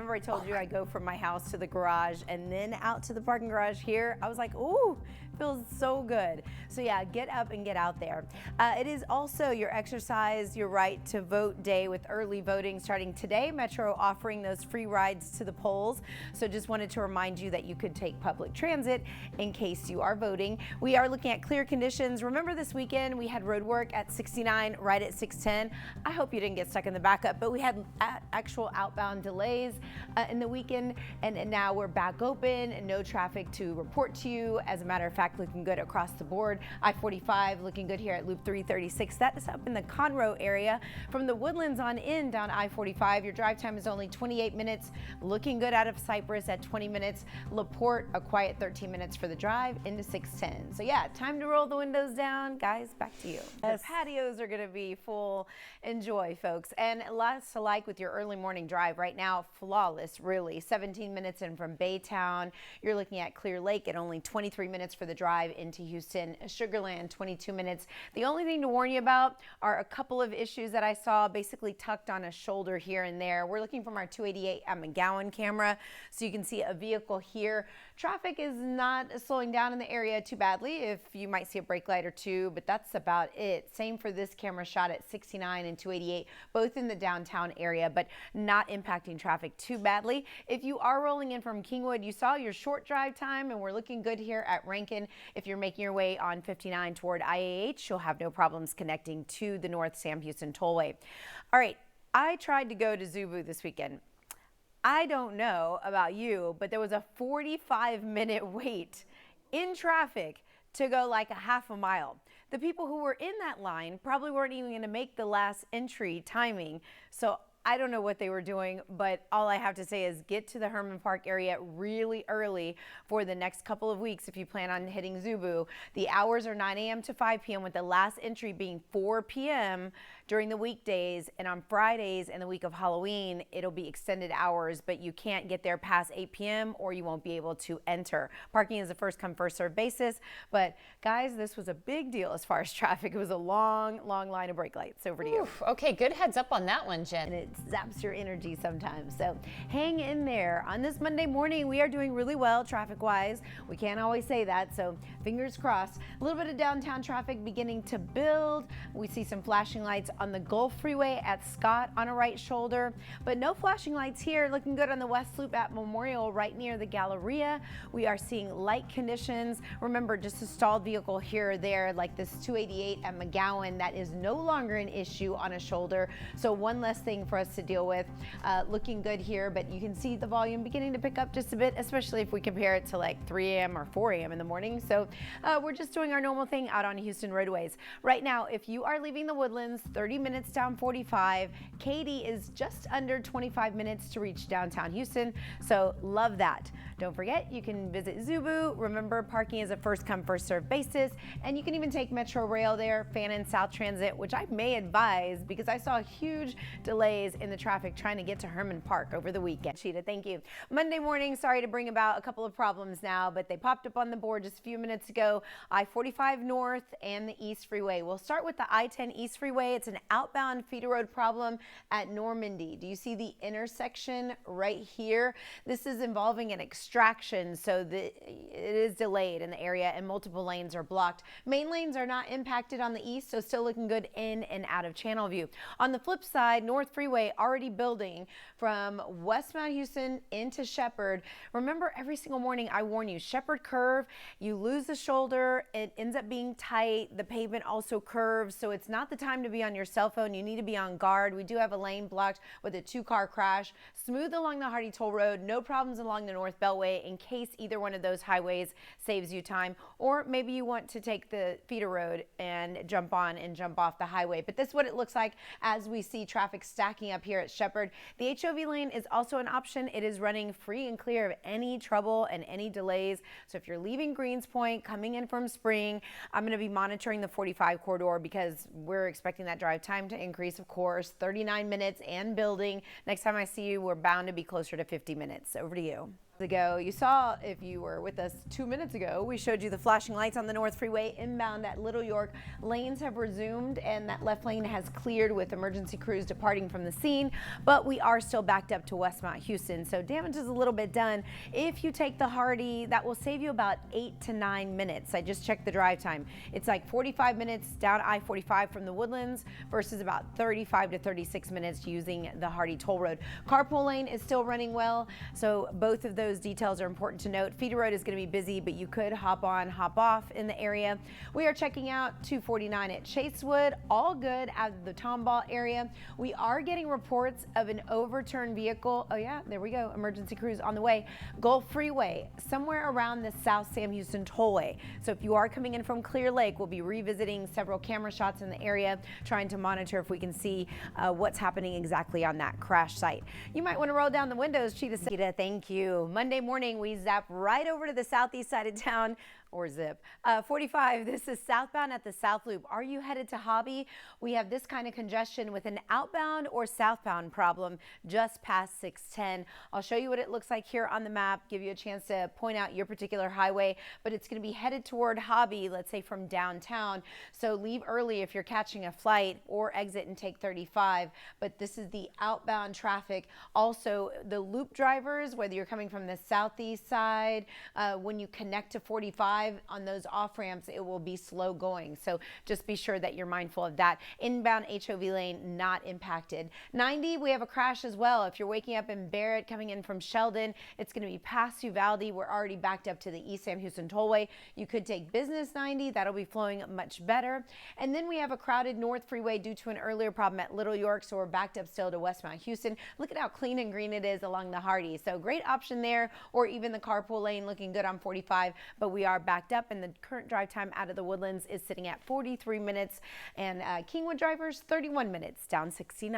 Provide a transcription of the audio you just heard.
remember I told you I go from my house to the garage and then out to the parking garage here. I was like, ooh, feels so good. So yeah, get up and get out there. It is also your exercise, your right to vote day with early voting starting today. Metro offering those free rides to the polls. So just wanted to remind you that you could take public transit in case you are voting. We are looking at clear conditions. Remember this weekend we had road work at 69 right at 610. I hope you didn't get stuck in the backup, but we had actual outbound delays in the weekend, and now we're back open and no traffic to report to you. As a matter of fact, looking good across the board. I-45 looking good here at Loop 336. That is up in the Conroe area. From the Woodlands on in down I-45, your drive time is only 28 minutes. Looking good out of Cypress at 20 minutes. LaPorte, a quiet 13 minutes for the drive into 610. So yeah, time to roll the windows down. Guys, back to you. Yes. The patios are going to be full. Enjoy, folks. And lots to like with your early morning drive. Right now, flawless, really. 17 minutes in from Baytown. You're looking at Clear Lake at only 23 minutes for the drive into Houston. Sugarland, 22 minutes. The only thing to warn you about are a couple of issues that I saw basically tucked on a shoulder here and there. We're looking from our 288 at McGowan camera, so you can see a vehicle here. Traffic is not slowing down in the area too badly. If you might see a brake light or two, but that's about it. Same for this camera shot at 69 and 288, both in the downtown area, but not impacting traffic too badly. If you are rolling in from Kingwood, you saw your short drive time, and we're looking good here at Rankin. If you're making your way on 59 toward IAH, you'll have no problems connecting to the North Sam Houston Tollway. All right, I tried to go to Zubu this weekend. I don't know about you, but there was a 45-minute wait in traffic to go like a half a mile. The people who were in that line probably weren't even going to make the last entry timing. So I don't know what they were doing, but all I have to say is get to the Herman Park area really early for the next couple of weeks if you plan on hitting Zubu. The hours are 9 a.m. to 5 p.m. with the last entry being 4 p.m. during the weekdays, and on Fridays and the week of Halloween, it'll be extended hours, but you can't get there past 8 p.m. or you won't be able to enter. Parking is a first come, first served basis, but guys, this was a big deal as far as traffic. It was a long line of brake lights. Over to you. Okay, good heads up on that one, Jen. And it zaps your energy sometimes, so hang in there. On this Monday morning, we are doing really well traffic-wise. We can't always say that, so fingers crossed. A little bit of downtown traffic beginning to build. We see some flashing lights on the Gulf Freeway at Scott on a right shoulder, but no flashing lights here. Looking good on the West Loop at Memorial right near the Galleria. We are seeing light conditions. Remember, just a stalled vehicle here or there, like this 288 at McGowan, that is no longer an issue on a shoulder. So one less thing for us to deal with. Looking good here, but you can see the volume beginning to pick up just a bit, especially if we compare it to like 3 a.m. or 4 a.m. in the morning. So we're just doing our normal thing out on Houston roadways. Right now, if you are leaving the Woodlands, 30 minutes down 45, Katy is just under 25 minutes to reach downtown Houston. So love that. Don't forget, you can visit Zubu. Remember, parking is a first come, first served basis, and you can even take Metro Rail there, Fannin South Transit, which I may advise because I saw huge delays in the traffic trying to get to Herman Park over the weekend. Sheeta, thank you. Monday morning, sorry to bring about a couple of problems now, but they popped up on the board just a few minutes ago. I-45 North and the East Freeway. We'll start with the I-10 East Freeway. It's an outbound feeder road problem at Normandy. Do you see the intersection right here? This is involving an extraction, so it is delayed in the area and multiple lanes are blocked. Main lanes are not impacted on the east, so still looking good in and out of channel view. On the flip side, North Freeway already building from West Mount Houston into Shepherd. Remember, every single morning I warn you, Shepherd curve, you lose the shoulder, it ends up being tight. The pavement also curves, so it's not the time to be on your cell phone. You need to be on guard. We do have a lane blocked with a 2-car crash. Smooth along the Hardy Toll Road, no problems along the North Beltway in case either one of those highways saves you time, or maybe you want to take the feeder road and jump on and jump off the highway. But this is what it looks like as we see traffic stacking up here at Shepherd. The HOV lane is also an option. It is running free and clear of any trouble and any delays. So if you're leaving Greens Point, coming in from Spring, I'm going to be monitoring the 45 corridor because we're expecting that drive time to increase, of course, 39 minutes and building. Next time I see you, we're bound to be closer to 50 minutes. Over to you. Ago. You saw, if you were with us 2 minutes ago, we showed you the flashing lights on the North Freeway inbound at Little York. Lanes have resumed and that left lane has cleared with emergency crews departing from the scene, but we are still backed up to Westmont Houston, so damage is a little bit done. If you take the Hardy, that will save you about 8 to 9 minutes. I just checked the drive time. It's like 45 minutes down I-45 from the Woodlands versus about 35 to 36 minutes using the Hardy toll road. Carpool lane is still running well, so both of those details are important to note. Feeder road is going to be busy, but you could hop on, hop off in the area. We are checking out 249 at Chasewood, all good out of the Tomball area. We are getting reports of an overturned vehicle. Oh yeah, there we go. Emergency crews on the way. Gulf Freeway, somewhere around the South Sam Houston Tollway. So if you are coming in from Clear Lake, we'll be revisiting several camera shots in the area, trying to monitor if we can see what's happening exactly on that crash site. You might want to roll down the windows, Cheetah. Thank you. Monday morning, we zap right over to the southeast side of town, or zip. 45, this is southbound at the South Loop. Are you headed to Hobby? We have this kind of congestion with an outbound or southbound problem just past 610. I'll show you what it looks like here on the map, give you a chance to point out your particular highway, but it's going to be headed toward Hobby, let's say from downtown. So leave early if you're catching a flight or exit and take 35. But this is the outbound traffic. Also, the loop drivers, whether you're coming from the southeast side, when you connect to 45, on those off ramps, it will be slow going. So just be sure that you're mindful of that. Inbound HOV lane not impacted. 90, we have a crash as well. If you're waking up in Barrett coming in from Sheldon, it's going to be past Uvalde. We're already backed up to the East Sam Houston Tollway. You could take Business 90. That'll be flowing much better. And then we have a crowded North Freeway due to an earlier problem at Little York. So we're backed up still to Westmont Houston. Look at how clean and green it is along the Hardy. So great option there, or even the carpool lane looking good on 45, but we are backed up, and the current drive time out of the Woodlands is sitting at 43 minutes, and Kingwood drivers 31 minutes down 69.